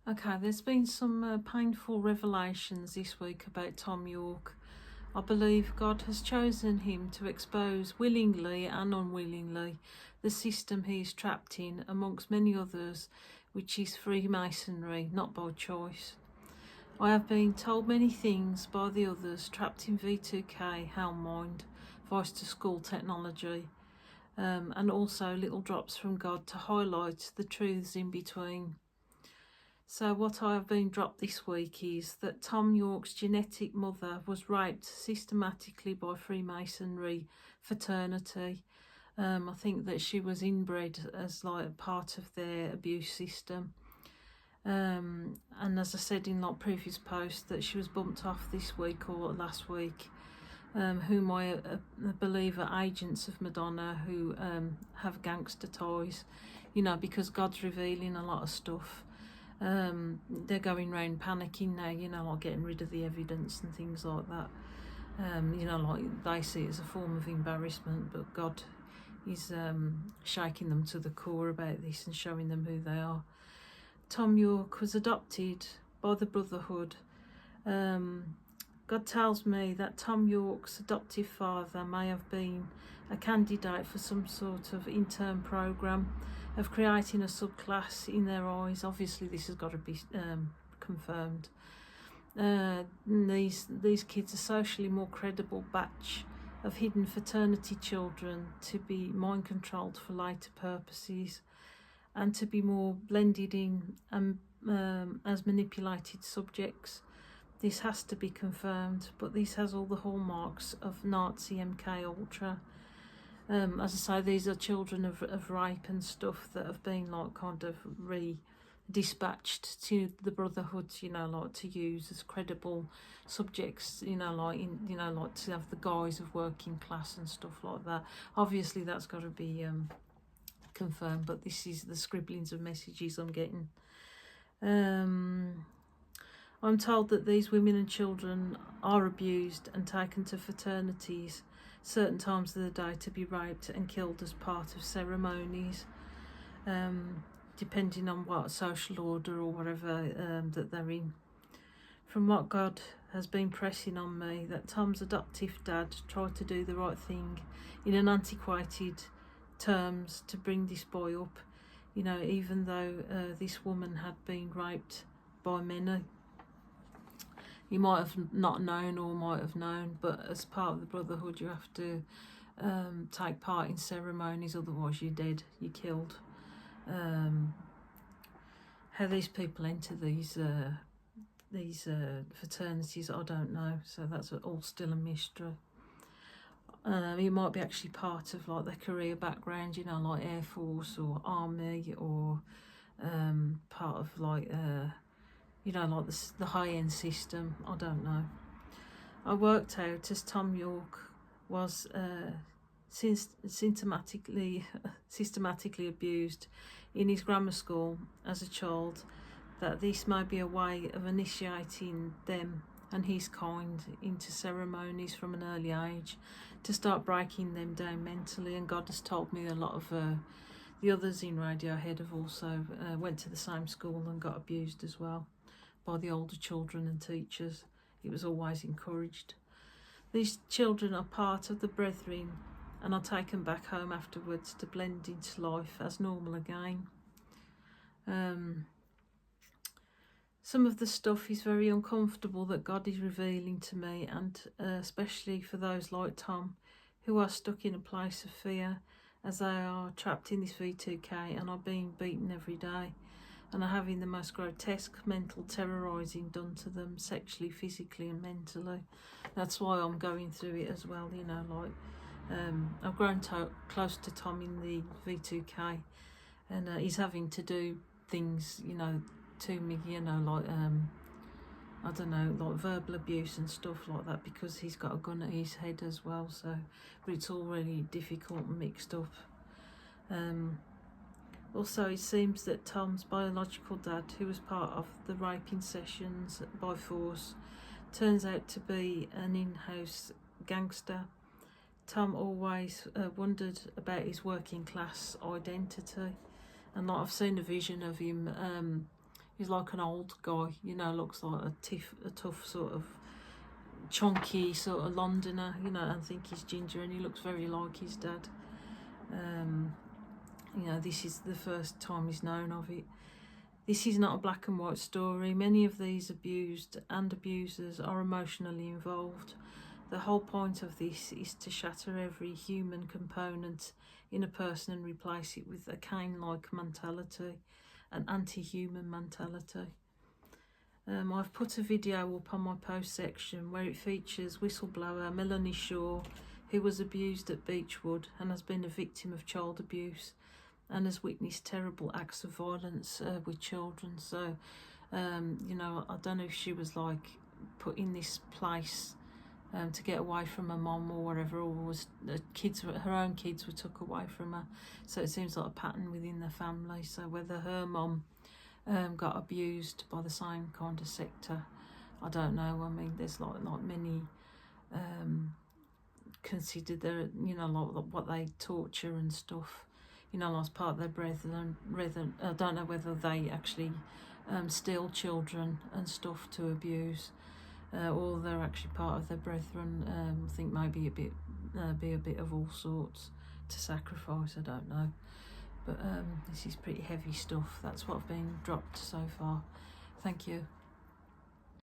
Okay, there's been some painful revelations this week about Thom Yorke. I believe God has chosen him to expose willingly and unwillingly the system he is trapped in, amongst many others, which is Freemasonry, not by choice. I have been told many things by the others trapped in V2K, Helm Mind, Voice to School technology, and also little drops from God to highlight the truths in between. So what I have been dropped this week is that Thom Yorke's genetic mother was raped systematically by Freemasonry fraternity. I think that she was inbred as like part of their abuse system. And as I said in like previous posts, that she was bumped off this week or last week. Whom I believe are agents of Madonna who have gangster ties, because God's revealing a lot of stuff. They're going around panicking now, like getting rid of the evidence and things like that. Like they see it as a form of embarrassment, but God is shaking them to the core about this and showing them who they are. Thom Yorke was adopted by the Brotherhood. God tells me that Thom Yorke's adoptive father may have been a candidate for some sort of intern program of creating a subclass in their eyes. Obviously, this has got to be confirmed. These kids are socially more credible batch of hidden fraternity children to be mind controlled for later purposes, and to be more blended in as manipulated subjects. This has to be confirmed, but this has all the hallmarks of Nazi MK Ultra. As I say, these are children of rape and stuff that have been like kind of dispatched to the Brotherhood, like to use as credible subjects, like to have the guise of working class and stuff like that. Obviously, that's got to be confirmed, but this is the scribblings of messages I'm getting. I'm told that these women and children are abused and taken to fraternities certain times of the day to be raped and killed as part of ceremonies, depending on what social order or whatever that they're in. From what God has been pressing on me, that Tom's adoptive dad tried to do the right thing in an antiquated terms to bring this boy up, even though this woman had been raped by many. You might have not known or might have known, but as part of the Brotherhood you have to take part in ceremonies, otherwise you're dead, you're killed. How these people enter these fraternities, I don't know, so that's all still a mystery. You might be actually part of like their career background, like Air Force or Army, or part of like like the high-end system. I don't know. I worked out as Thom Yorke was systematically abused in his grammar school as a child, that this may be a way of initiating them and his kind into ceremonies from an early age to start breaking them down mentally. And God has told me a lot of the others in Radiohead have also went to the same school and got abused as well by the older children and teachers. It was always encouraged. These children are part of the brethren and are taken back home afterwards to blend into life as normal again. Some of the stuff is very uncomfortable that God is revealing to me, and especially for those like Tom who are stuck in a place of fear as they are trapped in this V2K and are being beaten every day and are having the most grotesque mental terrorising done to them sexually, physically and mentally. That's why I'm going through it as well, I've grown close to Tom in the V2K, and he's having to do things, to me, I don't know, like verbal abuse and stuff like that, because he's got a gun at his head as well, so, but it's all really difficult and mixed up. Also, it seems that Tom's biological dad, who was part of the raping sessions by force, turns out to be an in-house gangster. Tom always wondered about his working class identity, and I've seen a vision of him He's like an old guy, you know, looks like a tough sort of chunky sort of Londoner, you know. I think he's ginger and he looks very like his dad. You know, this is the first time he's known of it. This is not a black and white story. Many of these abused and abusers are emotionally involved. The whole point of this is to shatter every human component in a person and replace it with a Cain-like mentality, an anti-human mentality. I've put a video up on my post section where it features whistleblower Melanie Shaw, who was abused at Beechwood and has been a victim of child abuse and has witnessed terrible acts of violence with children. So, you know, I don't know if she was like put in this place to get away from her mom or whatever, or was her own kids were took away from her. So it seems like a pattern within the family. So whether her mom got abused by the same kind of sector, I don't know. I mean, there's like many considered their, you know, like what they torture and stuff, you know, as part of their brethren. I don't know whether they actually steal children and stuff to abuse, or they're actually part of their brethren. I think maybe be a bit of all sorts to sacrifice. I don't know, but this is pretty heavy stuff. That's what I've been dropped so far. Thank you.